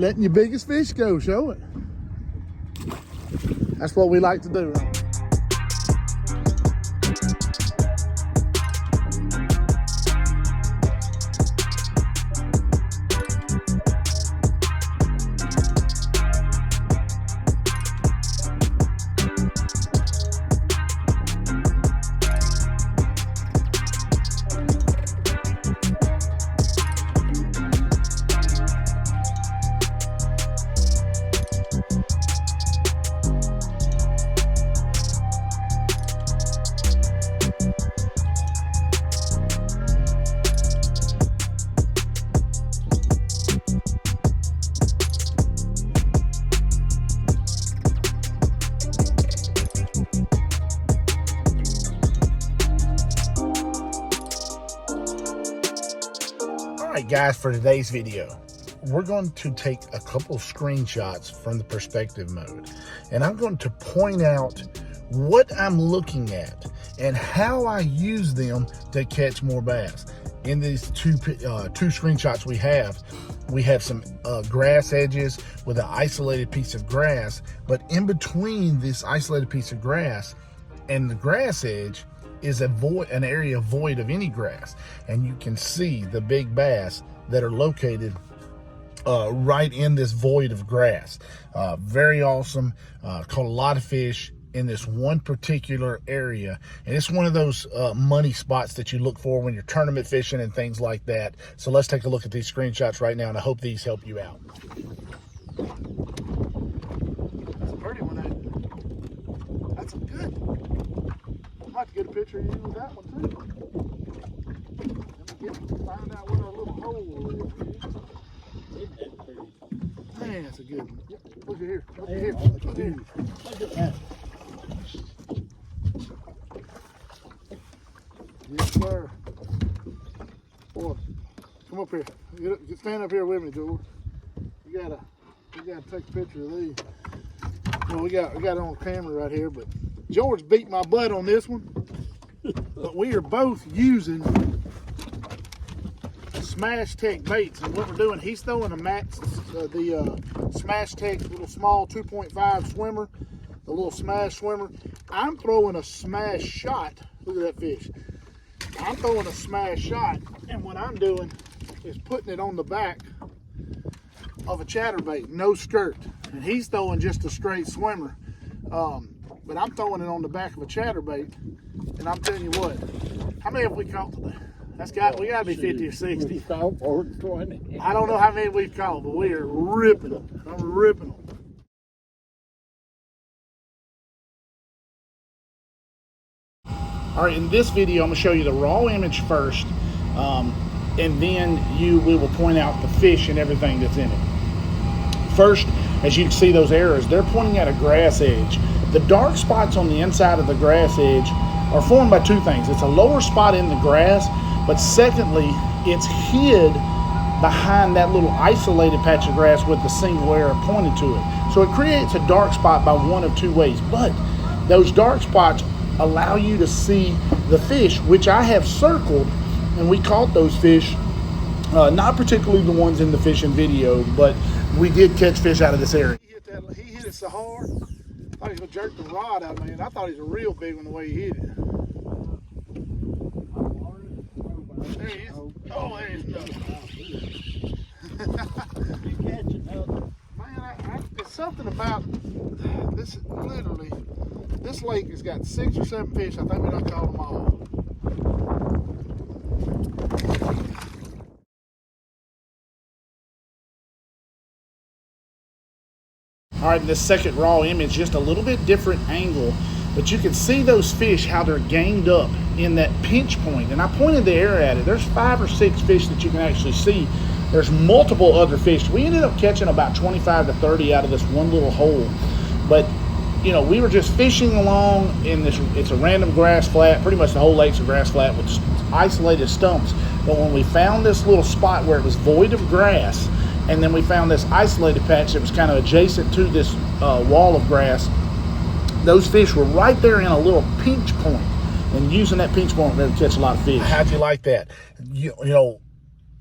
letting your biggest fish go. Show it. That's what we like to do. Alright guys, for today's video, we're going to take a couple of screenshots from the perspective mode, and I'm going to point out what I'm looking at and how I use them to catch more bass. In these two screenshots we have some grass edges with an isolated piece of grass, but in between this isolated piece of grass and the grass edge is an area void of any grass, and you can see the big bass that are located right in this void of grass. Very awesome. Caught a lot of fish in this one particular area, and it's one of those money spots that you look for when you're tournament fishing and things like that. So let's take a look at these screenshots right now, and I hope these help you out. That's a pretty one. That's a good. I'd like to get a picture of you with that one too. Find out where our little hole is. Man, that's a good one. Yep. Look at here. Look at here. Look at here. Look at that. Yes, sir. Boy, come up here. Get stand up here with me, George. You gotta take a picture of these. Well, we got it on camera right here, but George beat my butt on this one. But we are both using SmashTech baits, and what we're doing, he's throwing a the SmashTech little small 2.5 swimmer, the little smash swimmer. I'm throwing a smash shot. Look at that fish. I'm throwing a smash shot, and what I'm doing is putting it on the back of a chatterbait, no skirt, and he's throwing just a straight swimmer. But I'm throwing it on the back of a chatterbait, and I'm telling you what, how many have we caught today? We gotta be 50 or 60. Caught 20. I don't know how many we've caught, but we are ripping them. I'm ripping them. All right, in this video, I'm gonna show you the raw image first, and then we will point out the fish and everything that's in it. First, as you can see those arrows, they're pointing at a grass edge. The dark spots on the inside of the grass edge are formed by two things. It's a lower spot in the grass, but secondly, it's hid behind that little isolated patch of grass with the single arrow pointed to it. So it creates a dark spot by one of two ways, but those dark spots allow you to see the fish, which I have circled, and we caught those fish, not particularly the ones in the fishing video, but we did catch fish out of this area. He hit it so hard, I thought he was gonna jerk the rod out, man. I thought he was a real big one the way he hit it. There he is. Oh, there he is. Man, it's something about this. Literally, this lake has got 6 or 7 fish. I think we done caught them all. All right, this second raw image, just a little bit different angle, but you can see those fish, how they're ganged up in that pinch point. And I pointed the arrow at it. There's 5 or 6 fish that you can actually see. There's multiple other fish. We ended up catching about 25 to 30 out of this one little hole. But, you know, we were just fishing along in this, it's a random grass flat. Pretty much the whole lake's a grass flat with isolated stumps. But when we found this little spot where it was void of grass, and then we found this isolated patch that was kind of adjacent to this wall of grass, those fish were right there in a little pinch point, and using that pinch point, we were able to catch a lot of fish. How'd you like that? You know,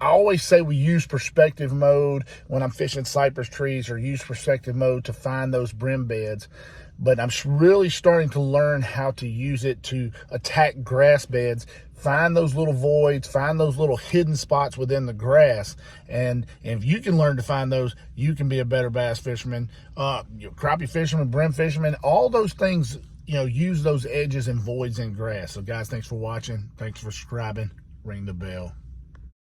I always say we use perspective mode when I'm fishing cypress trees, or use perspective mode to find those brim beds. But I'm really starting to learn how to use it to attack grass beds, find those little voids, find those little hidden spots within the grass. And if you can learn to find those, you can be a better bass fisherman, crappie fisherman, brim fisherman, all those things, use those edges and voids in grass. So guys, thanks for watching. Thanks for subscribing. Ring the bell.